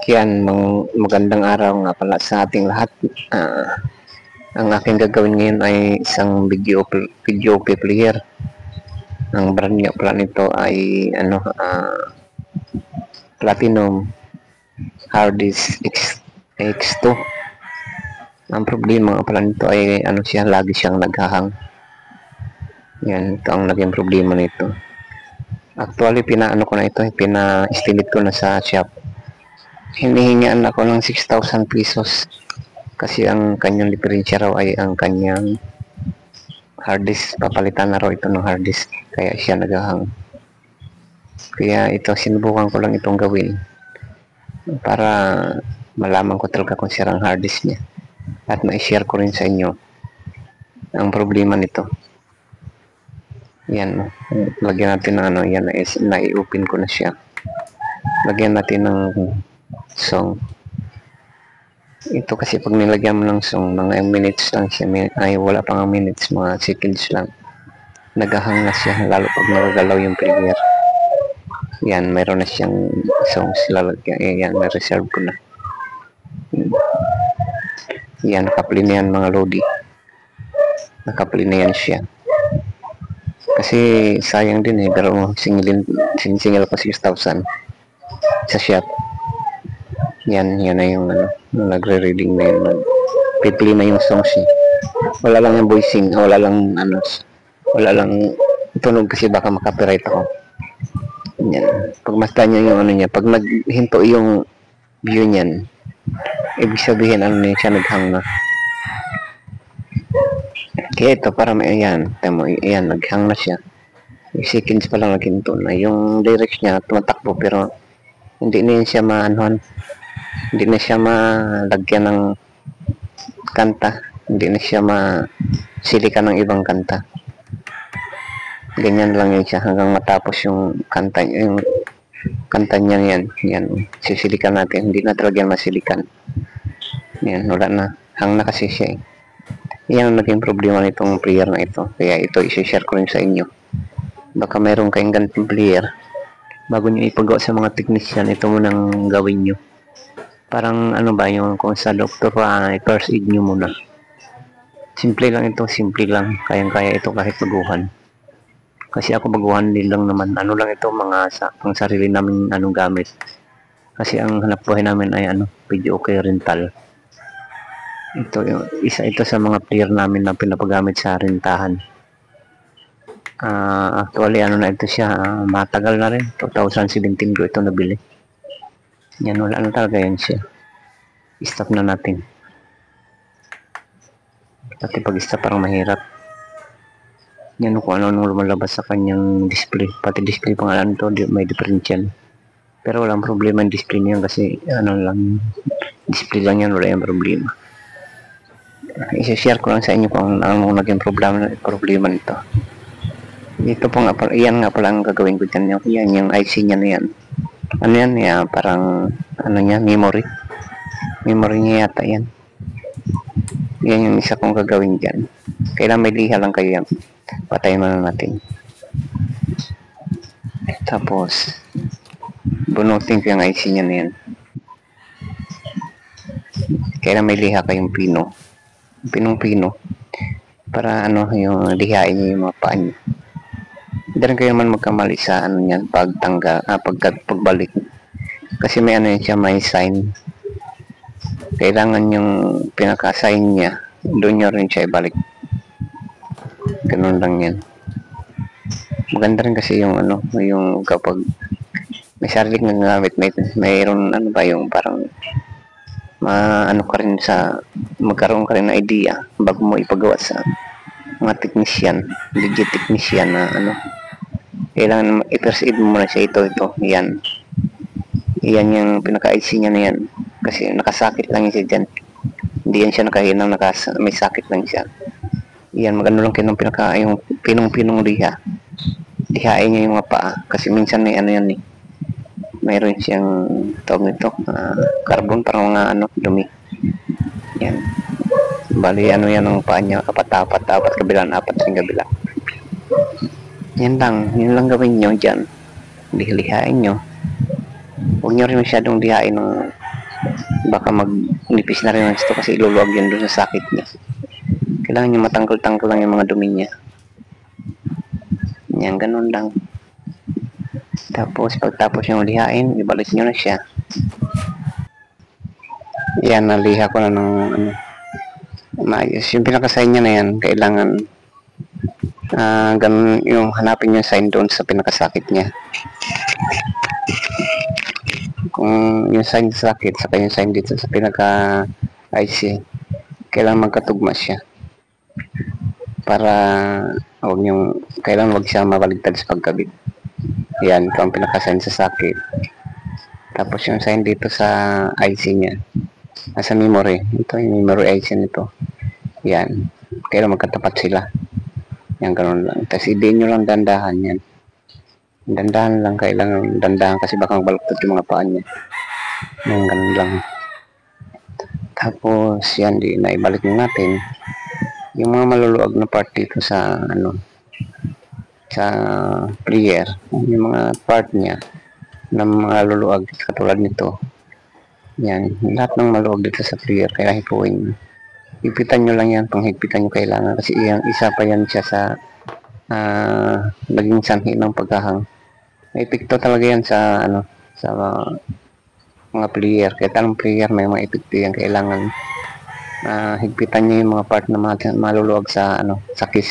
Yan, magandang araw nga pala sa ating lahat. Ang aking gagawin ngayon ay isang video player. Ang brand nga pala nito ay Platinum Hard Disk X2. Ang problema nga pala nito ay lagi siyang naghahang. Yan, ito ang naging problema nito. Actually, pina-estimate ko na sa shop. Hinihingaan ako ng 6,000 pesos kasi ang kanyang diferensya raw ay ang kanyang hard disk. Papalitan na raw ito ng hard disk, kaya siya naghahang. Kaya ito, sinubukan ko lang itong gawin para malaman ko talaga kung sira ang hard disk niya at ma-share ko rin sa inyo ang problema nito. Yan, lagyan natin ng yan, na-i-open ko na siya. Lagyan natin ng song. Ito kasi pag nilagyan mo ng song, mga minutes lang siya, ay wala pang minutes, mga seconds lang, naghahang na siya, lalo pag nagagalaw yung player. Yan, mayroon na siyang songs lalagyan. Yan, may reserve ko na. Yan, nakapli na yan mga lodi. Nakapli na yan siya. Kasi sayang din pero singil pa 6,000 sa shop. Yan na yung nagre-reading na yun. Pipili na yung songs niya. Wala lang yung voicing, wala lang tunog kasi baka makapiright ako. Yan. Pag masdan niya yung niya, pag naghinto yung view niyan, ibig sabihin siya naghang na. Kaya ito para may ayan, naghang na siya. Yung seconds pa lang naghinto na. Yung lyrics niya tumatakbo pero hindi na siya hindi na siya malagyan ng kanta, hindi na siya masilikan ng ibang kanta. Ganyan lang yun siya hanggang matapos yung kanta niya. Yan, sisilikan natin, hindi na talaga yan masilikan. Yan, wala na, hang na kasi siya. Yan ang naging problema nitong player na ito, kaya ito isi-share ko rin sa inyo. Baka mayroon kayong ganitong player, bago nyo ipagawa sa mga technician, ito munang gawin nyo. Parang yung kung sa doktor first aid nyo muna. Simple lang ito, kayang-kaya ito kahit baguhan. Kasi ako baguhan din lang naman, lang ito, mga pang sarili namin gamit. Kasi ang hanap buhay namin ay video okay rental. Isa ito sa mga player namin na pinapagamit sa rentahan. Actually na ito siya, matagal na rin, 2017 ko ito nabili. Yan, wala na talaga yan siya. Stop na natin. Pati pag stop parang mahirap. Yan kung ano lumalabas sa kanyang display. Pati display pangalan to, may differential. Pero walang problema yung display niyan kasi lang, display lang yan, wala yung problema. I-share ko lang sa inyo kung ano naging problema nito. Ito po nga pala, yan nga pala ang gagawin ko dyan. Yan yung IC niya na yan. Yan, parang memory niya yata yan. Yan yung isa kong gagawin dyan. Kailangan may liha lang kayo yan. Patayin mo na natin. Tapos bunutin ko yung IC niya na yan. Kailangan may liha kayong pinong-pino para yung lihain niyo yung mga paa niyo. Hindi rin kayo naman magkamali sa yan pagbalik. Kasi may siya, may sign. Kailangan yung pinaka-sign niya, doon nyo rin siya ibalik. Ganun lang yan. Maganda rin kasi yung yung kapag may sariling nagamit, mayroon yung parang ka rin magkaroon ka rin ng idea bago mo ipagawa sa mga technician, legit technician na kailangan i-first aid mo muna siya. Ito, yan yung pinaka-IC niya na yan kasi nakasakit lang siya dyan, hindi yan siya nakahinang, may sakit lang siya. Yan, maganda lang yung yung pinong-pinong lihain niya yung mga paa kasi minsan may yan mayroon siyang tawag nito, carbon, parang mga dumi. Yan, bali yan ang paa niya, apat kabilang, apat sa kabila. Yan lang gawin nyo dyan, lihain nyo Huwag nyo rin masyadong dihain ng baka magnipis na rin ng ito kasi iluluwag yun doon sa sakit niya. Kailangan nyo matanggal-tanggal lang yung mga dumi niya. Yan, ganun lang. Tapos pagtapos yung lihain, ibalik nyo na siya. Yan, naliha ko na ng maayos. Yung pinaka-sign niya na yan, kailangan ganun yung hanapin yung sign doon sa pinakasakit niya. Kung yung sign sa sakit, saka yung sign dito sa pinaka-IC, kailangan magkatugma siya. Para kailangan wag siya mabaligtad sa pagkabit. Yan, ito ang pinaka-sign sa sakit. Tapos yung sign dito sa IC niya, nasa memory. Ito yung memory IC nito. Yan, kailangan magkatapat sila. Yan, ganun lang. Tapos i-din nyo lang dandahan yan. Dandahan lang, kailangan dandahan kasi baka magbaluktot yung mga paa niya. Yan, ganun lang. Tapos yan, naibalik natin yung mga maluluwag na part dito sa sa player, yung mga part niya na maluluwag katulad nito. Yan, lahat ng maluwag dito sa player, kaya hipuin. Higpitan nyo lang yan, panghigpitan nyo kailangan kasi isa pa yan siya sa naging sanhi ng pagkahang. May epekto talaga yan sa sa mga player. Kaya tanong player may mga epekto yan, kailangan higpitan nyo yung mga part na maluluwag sa sa kiss.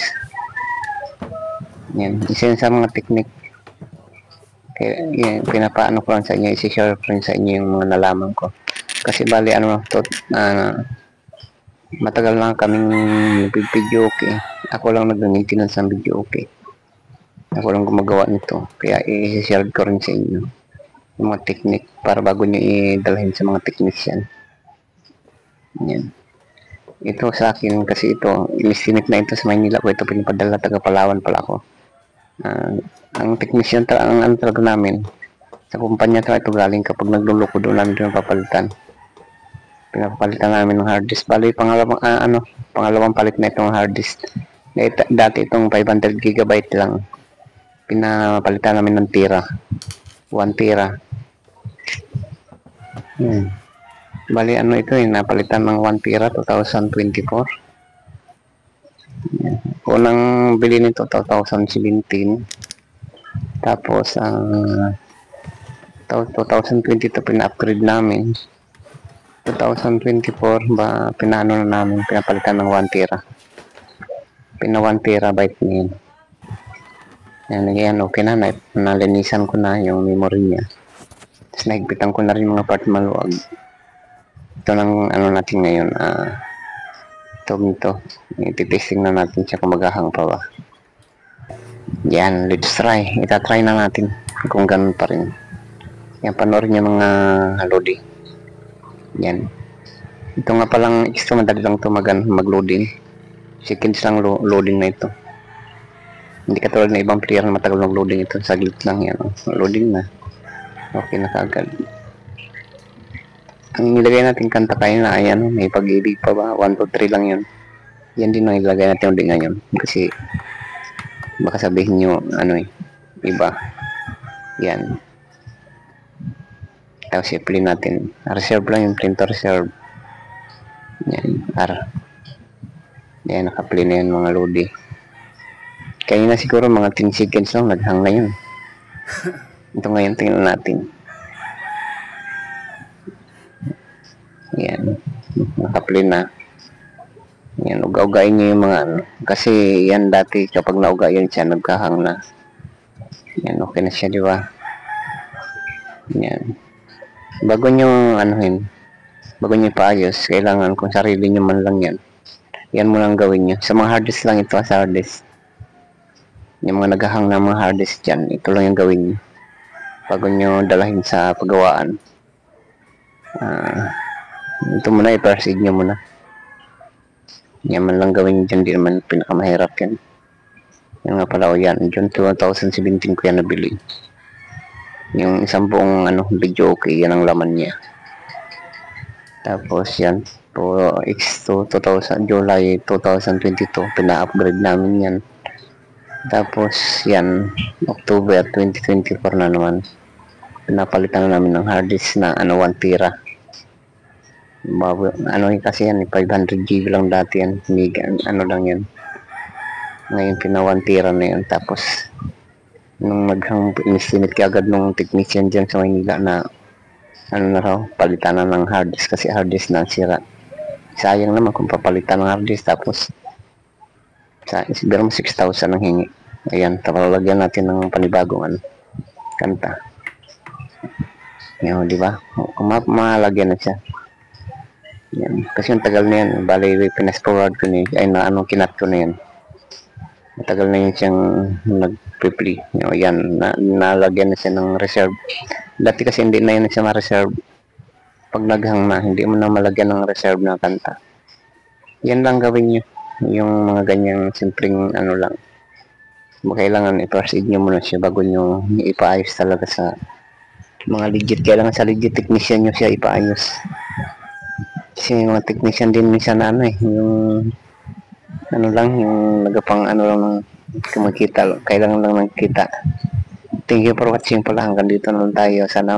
Yan, isa yun sa mga technique. Kaya yan, pinapaano ko lang sa inyo, isi-share ko rin sa inyo yung mga nalaman ko. Kasi bali matagal lang kaming video okay. Ako lang nag-maintenance ng video okay. Ako lang gumagawa nito. Kaya i-share ko rin sa inyo yung mga technique para bago nyo idalhin sa mga technician. Yan. Ito sa akin kasi ito, inistimate na ito sa Maynila ko. Ito pinapadala, taga Palawan pala ako. Ang technician ang talaga namin sa kumpanya ito galing kapag nagluloko doon namin doon papalitan. Pinapalitan namin ng hard disk. Bali, pangalawang palit na itong hard disk. Dati itong 500 GB lang. Pinapalitan namin ng tira. 1 tira. Bali, ito napalitan ng 1 tira 2024. Unang bili nito 2017. Tapos, 2022 pina-upgrade namin. 2024 pinano na namin, pinapalitan ng 1 tera. 1 terabyte na yun. Yan, okay na, nalinisan ko na yung memory niya. Tapos nahigpitan ko na rin mga part maluwag. Ito ng natin ngayon, ito, ititesting na natin siya kung maghahang pa ba. Yan, let's try. Itatry na natin kung ganun pa rin. Yan, panoorin yung mga loading. Yan. Ito nga palang extra madali lang ito mag-loading. Seconds lang loading na ito. Hindi katulad na ibang player na matagal mag-loading ito. Saglit lang yan. Loading na. Okay na kagad. Ang nilagay natin kanta kayo na ayan. May pag-ibig pa ba? 1, 2, 3 lang yun. Yan din ang ilagay natin ulit ngayon. Kasi baka sabihin nyo iba. Yan. Tapos i-play natin. Reserve lang yung print to reserve. Yan. Yan, naka-play na yun mga lodi. Kanina siguro mga 10 seconds lang, naghang na yun. Ito ngayon, tingnan natin. Yan. Naka-play na. Yan, uga-ugain nyo yung mga kasi yan dati kapag nauga yun siya, nagkahang na. Yan, okay na siya, di ba? Yan. Bago nyo bago nyo paayos, kailangan kung sarili nyo man lang yan mo lang gawin nyo. Sa mga hard disk lang ito, sa hard disk. Yung mga naghahang na mga hard disk dyan, ito lang yung gawin nyo. Bago nyo dalahin sa paggawaan. Ito muna, i-proceed nyo muna. Yan man lang gawin nyo dyan, di naman pinakamahirap yan. Yan nga pala, yan. June 2017 ko yan nabili. Yung isang buong video okay, yan ang laman niya. Tapos yan, X2 July 2022, pina-upgrade namin yan. Tapos yan, October 2024 na naman. pinapalitan na namin ng hard disk na 1 tera. Ano kasi yan, 500 GB lang dati yan, hindi, lang yan. Ngayon pina 1 tera na yan. Tapos nung nag-estimate agad nung technician dyan sa Maynila na na raw, palitan na ng hard disk kasi hard disk na sira. Sayang naman kung papalitan ng hard disk tapos siguro 6,000 ang hingi. Ayan, tapos lagyan natin ng panibagong kanta. Yan, di ba? Kung malagyan na siya. Yan. Kasi yung tagal na yan, bali pinas-forward ko na ay kinat ko na yan. Matagal na yun siyang nag-play. Yan, nalagyan na siya ng reserve. Dati kasi hindi na yun siya ma-reserve. Pag naghang na, hindi mo na malagyan ng reserve na kanta. Yan lang gawin nyo. Yung mga ganyang simpleng lang. Kailangan i-first aid nyo muna siya bago nyo ipaayos talaga sa mga legit. Kailangan sa legit technician nyo siya ipaayos. Kasi yung mga technician din minsan yung yung nagapang lang ng kumakita, kailangan lang nakita. Thank you for watching pala, hanggang dito na lang tayo. Sana